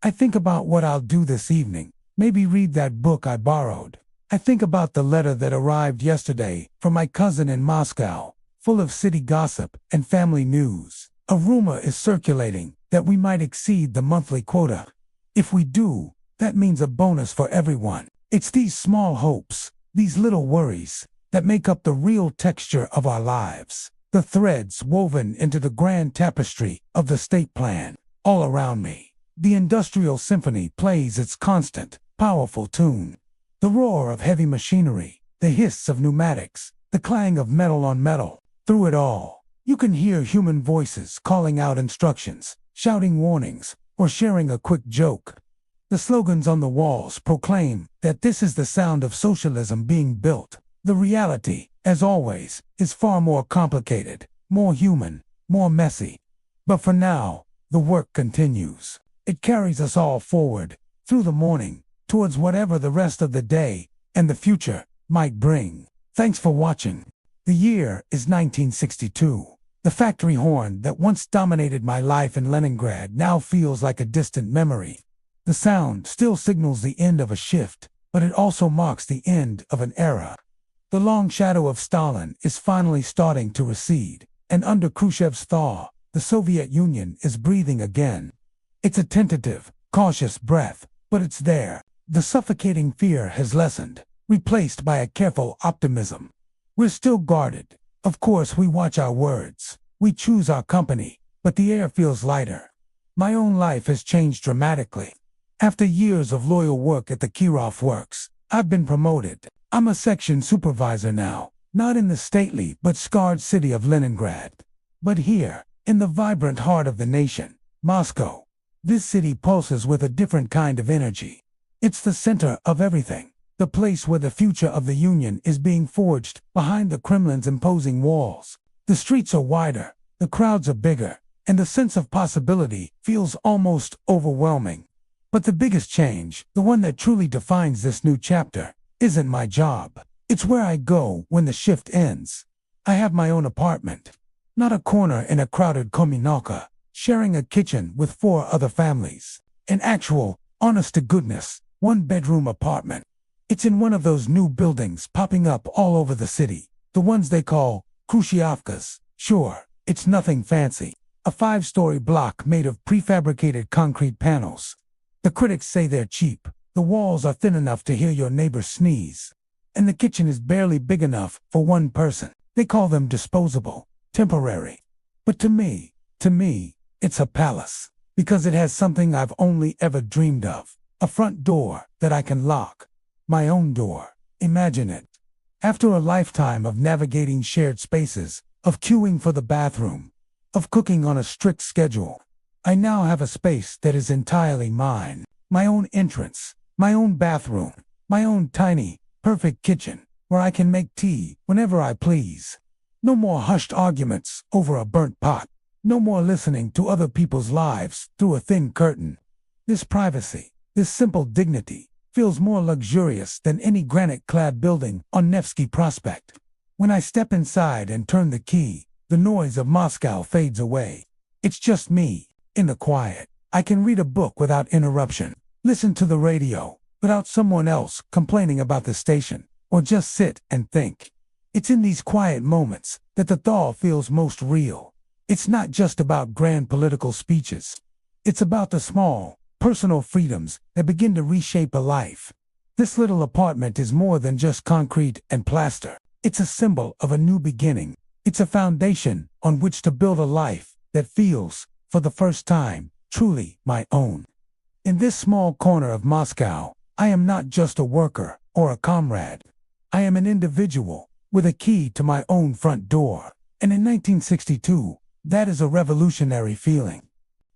I think about what I'll do this evening, maybe read that book I borrowed. I think about the letter that arrived yesterday from my cousin in Moscow, full of city gossip and family news. A rumor is circulating that we might exceed the monthly quota. If we do, that means a bonus for everyone. It's these small hopes, these little worries, that make up the real texture of our lives. The threads woven into the grand tapestry of the state plan. All around me, the industrial symphony plays its constant, powerful tune. The roar of heavy machinery, the hiss of pneumatics, the clang of metal on metal. Through it all, you can hear human voices calling out instructions, shouting warnings, or sharing a quick joke. The slogans on the walls proclaim that this is the sound of socialism being built. The reality, as always, is far more complicated, more human, more messy. But for now, the work continues. It carries us all forward, through the morning, towards whatever the rest of the day and the future might bring. Thanks for watching. The year is 1962. The factory horn that once dominated my life in Leningrad now feels like a distant memory. The sound still signals the end of a shift, but it also marks the end of an era. The long shadow of Stalin is finally starting to recede, and under Khrushchev's thaw, the Soviet Union is breathing again. It's a tentative, cautious breath, but it's there. The suffocating fear has lessened, replaced by a careful optimism. We're still guarded. Of course, we watch our words. We choose our company, but the air feels lighter. My own life has changed dramatically. After years of loyal work at the Kirov Works, I've been promoted. I'm a section supervisor now, not in the stately but scarred city of Leningrad, but here, in the vibrant heart of the nation, Moscow. This city pulses with a different kind of energy. It's the center of everything, the place where the future of the Union is being forged behind the Kremlin's imposing walls. The streets are wider, the crowds are bigger, and the sense of possibility feels almost overwhelming. But the biggest change, the one that truly defines this new chapter, isn't my job. It's where I go when the shift ends. I have my own apartment. Not a corner in a crowded communalka, sharing a kitchen with 4 other families. An actual, honest-to-goodness, one-bedroom apartment. It's in one of those new buildings popping up all over the city, the ones they call Khrushchevkas. Sure, it's nothing fancy. A 5-story block made of prefabricated concrete panels. The critics say they're cheap. The walls are thin enough to hear your neighbor sneeze. And the kitchen is barely big enough for one person. They call them disposable, temporary. But to me, it's a palace. Because it has something I've only ever dreamed of. A front door that I can lock. My own door. Imagine it. After a lifetime of navigating shared spaces, of queuing for the bathroom, of cooking on a strict schedule, I now have a space that is entirely mine. My own entrance, my own bathroom, my own tiny, perfect kitchen, where I can make tea whenever I please. No more hushed arguments over a burnt pot. No more listening to other people's lives through a thin curtain. This privacy, this simple dignity, feels more luxurious than any granite-clad building on Nevsky Prospect. When I step inside and turn the key, the noise of Moscow fades away. It's just me, in the quiet. I can read a book without interruption, listen to the radio without someone else complaining about the station, or just sit and think. It's in these quiet moments that the thaw feels most real. It's not just about grand political speeches. It's about the small, personal freedoms that begin to reshape a life. This little apartment is more than just concrete and plaster. It's a symbol of a new beginning. It's a foundation on which to build a life that feels, for the first time, truly my own. In this small corner of Moscow, I am not just a worker or a comrade. I am an individual with a key to my own front door. And in 1962, that is a revolutionary feeling.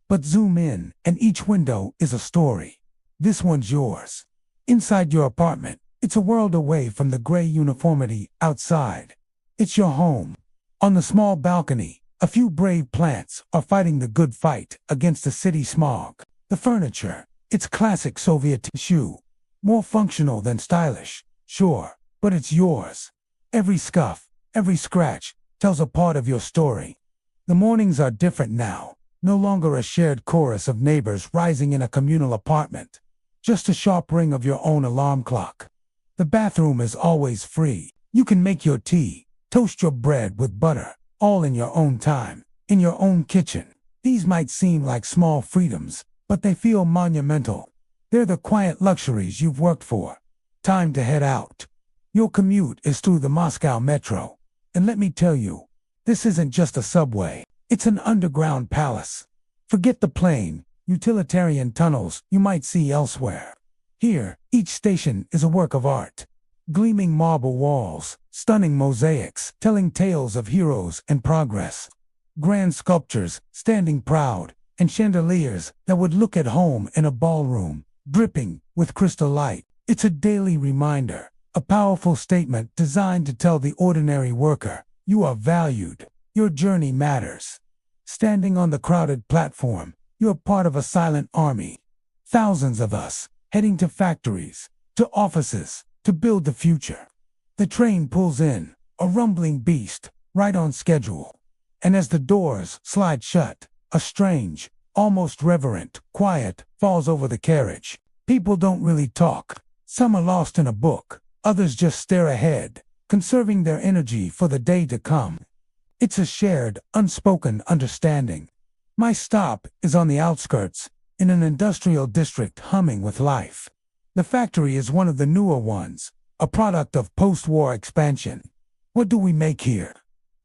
But zoom in, and each window is a story. This one's yours. Inside your apartment, it's a world away from the gray uniformity outside. It's your home. On the small balcony, a few brave plants are fighting the good fight against the city smog. The furniture, it's classic Soviet tissue. More functional than stylish, sure, but it's yours. Every scuff, every scratch, tells a part of your story. The mornings are different now. No longer a shared chorus of neighbors rising in a communal apartment. Just a sharp ring of your own alarm clock. The bathroom is always free. You can make your tea, toast your bread with butter, all in your own time, in your own kitchen. These might seem like small freedoms, but they feel monumental. They're the quiet luxuries you've worked for. Time to head out. Your commute is through the Moscow metro. And let me tell you, this isn't just a subway. It's an underground palace. Forget the plain, utilitarian tunnels you might see elsewhere. Here, each station is a work of art. Gleaming marble walls, stunning mosaics, telling tales of heroes and progress. Grand sculptures, standing proud, and chandeliers that would look at home in a ballroom, dripping with crystal light. It's a daily reminder, a powerful statement designed to tell the ordinary worker, you are valued, your journey matters. Standing on the crowded platform, you're part of a silent army. Thousands of us, heading to factories, to offices, to build the future. The train pulls in, a rumbling beast, right on schedule. And as the doors slide shut, a strange, almost reverent quiet falls over the carriage. People don't really talk. Some are lost in a book. Others just stare ahead, conserving their energy for the day to come. It's a shared, unspoken understanding. My stop is on the outskirts, in an industrial district humming with life. The factory is one of the newer ones, a product of post-war expansion. What do we make here?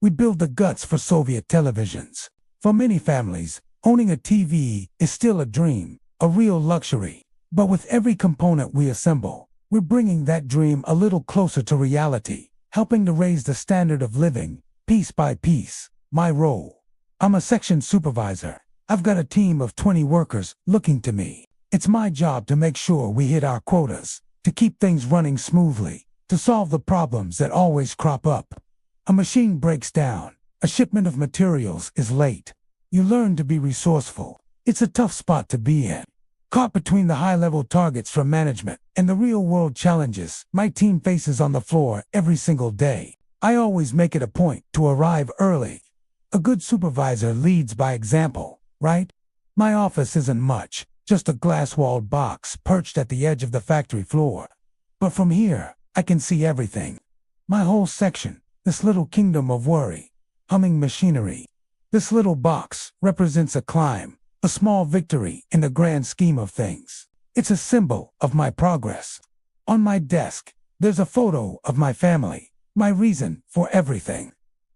We build the guts for Soviet televisions. For many families, owning a TV is still a dream, a real luxury. But with every component we assemble, we're bringing that dream a little closer to reality, helping to raise the standard of living, piece by piece. My role: I'm a section supervisor. I've got a team of 20 workers looking to me. It's my job to make sure we hit our quotas, to keep things running smoothly, to solve the problems that always crop up. A machine breaks down. A shipment of materials is late. You learn to be resourceful. It's a tough spot to be in. Caught between the high-level targets from management and the real-world challenges my team faces on the floor every single day, I always make it a point to arrive early. A good supervisor leads by example, right? My office isn't much, just a glass-walled box perched at the edge of the factory floor. But from here, I can see everything. My whole section, this little kingdom of worry, humming machinery. This little box represents a climb, a small victory in the grand scheme of things. It's a symbol of my progress. On my desk, there's a photo of my family, my reason for everything.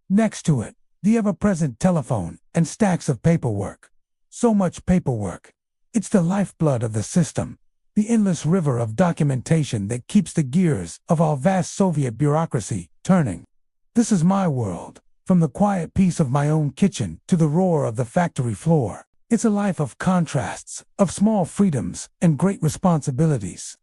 Next to it, the ever-present telephone and stacks of paperwork. So much paperwork. It's the lifeblood of the system, the endless river of documentation that keeps the gears of our vast Soviet bureaucracy turning. This is my world, from the quiet peace of my own kitchen to the roar of the factory floor. It's a life of contrasts, of small freedoms and great responsibilities.